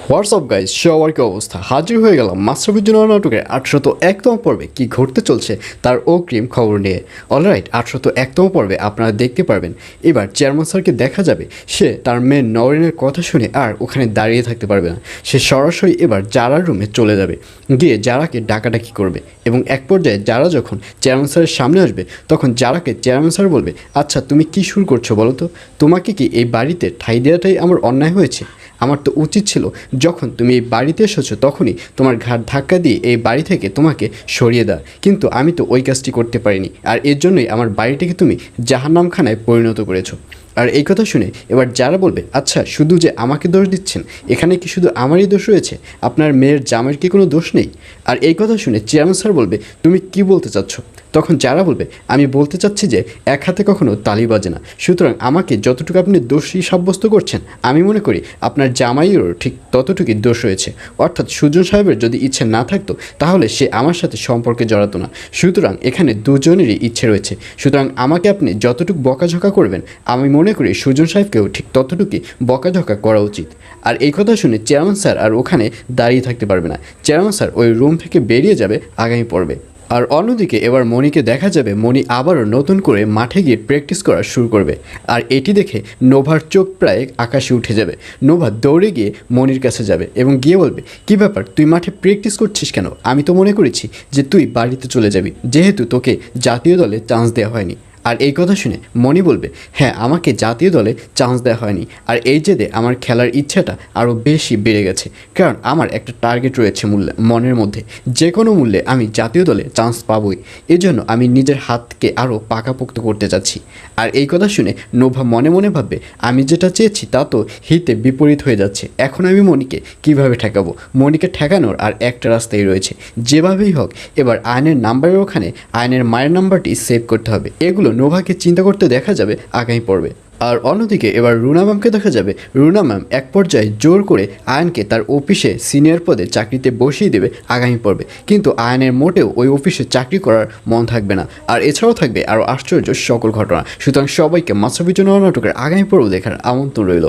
WhatsApp guys সবার কি অবস্থা হাজির হয়ে গেলাম মাশরাফের জন্য নাটকের 801তম পর্বে কি ঘটতে চলছে তার অগ্রিম খবর নিয়ে। অলরাইট 801তম পর্বে আপনারা দেখতে পারবেন এবার চেয়ারম্যান স্যারকে দেখা যাবে সে তার মেয়ে নওরিনের কথা শুনে আর ওখানে দাঁড়িয়ে থাকতে পারবে না, সে সরাসরি এবার জারার রুমে চলে যাবে, গিয়ে জারাকে ডাকাডাকি করবে এবং এক পর্যায়ে জারা যখন চেয়ারম্যান স্যারের সামনে আসবে তখন জারাকে চেয়ারম্যান স্যার বলবে, আচ্ছা তুমি কি শুরু করছো বলো তো, তোমাকে কি এই বাড়িতে ঠাঁই দেওয়াটাই আমার অন্যায় হয়েছে? আমার তো উচিত ছিল যখন তুমি এই বাড়িতে এসেছো তখনই তোমার ঘাট ধাক্কা দিয়ে এই বাড়ি থেকে তোমাকে সরিয়ে দেওয়া, কিন্তু আমি তো ওই কাজটি করতে পারিনি, আর এর জন্যই আমার বাড়িটাকে তুমি জাহান্নামখানায় পরিণত করেছো। আর এই কথা শুনে এবার যারা বলবে, আচ্ছা শুধু যে আমাকে দোষ দিচ্ছেন, এখানে কি শুধু আমারই দোষ রয়েছে, আপনার মেয়ের জামাইয়ের কি কোনো দোষ নেই? আর এই কথা শুনে চেয়ারম্যান স্যার বলবে, তুমি কি বলতে চাচ্ছ? তখন যারা বলবে, আমি বলতে চাচ্ছি যে এক হাতে কখনো তালি বাজে না, সুতরাং আমাকে যতটুকু আপনি দোষী সাব্যস্ত করছেন আমি মনে করি আপনার জামাইয়েরও ঠিক ততটুকুই দোষ রয়েছে। অর্থাৎ সুজন সাহেবের যদি ইচ্ছে না থাকতো তাহলে সে আমার সাথে সম্পর্কে জড়াতো না, সুতরাং এখানে দুজনেরই ইচ্ছে রয়েছে, সুতরাং আমাকে আপনি যতটুকু বকাঝকা করবেন আমি মনে করি সুজন সাহেবকেও ঠিক ততটুকুই বকাঝকা করা উচিত। আর এই কথা শুনে চেয়ারম্যান স্যার আর ওখানে দাঁড়িয়ে থাকতে পারবে না, চেয়ারম্যান স্যার ওই রুম থেকে বেরিয়ে যাবে আগামী পর্বে। আর অন্যদিকে এবার মণিকে দেখা যাবে মণি আবারও নতুন করে মাঠে গিয়ে প্র্যাকটিস করা শুরু করবে, আর এটি দেখে নোভার চোখ প্রায় আকাশে উঠে যাবে। নোভা দৌড়ে গিয়ে মণির কাছে যাবে এবং গিয়ে বলবে, কী ব্যাপার তুই মাঠে প্র্যাকটিস করছিস কেন? আমি তো মনে করেছি যে তুই বাড়িতে চলে যাবি, যেহেতু তোকে জাতীয় দলে চান্স দেওয়া হয়নি। আর এই কথা শুনে মণি বলবে, হ্যাঁ আমাকে জাতীয় দলে চান্স দেওয়া হয়নি, আর এই জেদে আমার খেলার ইচ্ছাটা আরও বেশি বেড়ে গেছে, কারণ আমার একটা টার্গেট রয়েছে মনের মধ্যে, যে কোনো মূল্যে আমি জাতীয় দলে চান্স পাবই, এজন্য আমি নিজের হাতকে আরও পাকাপোক্ত করতে চাচ্ছি। আর এই কথা শুনে নোভা মনে মনে ভাববে, আমি যেটা চেয়েছি তা তো হিতে বিপরীত হয়ে যাচ্ছে, এখন আমি মণিকে কীভাবে ঠেকাবো? মণিকে ঠেকানোর আর একটা রাস্তাই রয়েছে, যেভাবেই হোক এবার আয়নের নাম্বারের ওখানে আয়নের মায়ের নাম্বারটি সেভ করতে হবে। এগুলো নোভাকে চিন্তা করতে দেখা যাবে আগামী পর্বে। আর অন্যদিকে এবার রুনা ম্যামকে দেখা যাবে রুনা ম্যাম এক পর্যায়ে জোর করে আয়নকে তার অফিসে সিনিয়র পদে চাকরিতে বসিয়ে দেবে আগামী পর্বে, কিন্তু আয়নের মোটেও ওই অফিসে চাকরি করার মন থাকবে না। আর এছাড়াও থাকবে আরও আশ্চর্য সকল ঘটনা, সুতরাং সবাইকে মাশরাফের জন্য নাটকের আগামী পর্ব দেখার আমন্ত্রণ রইল।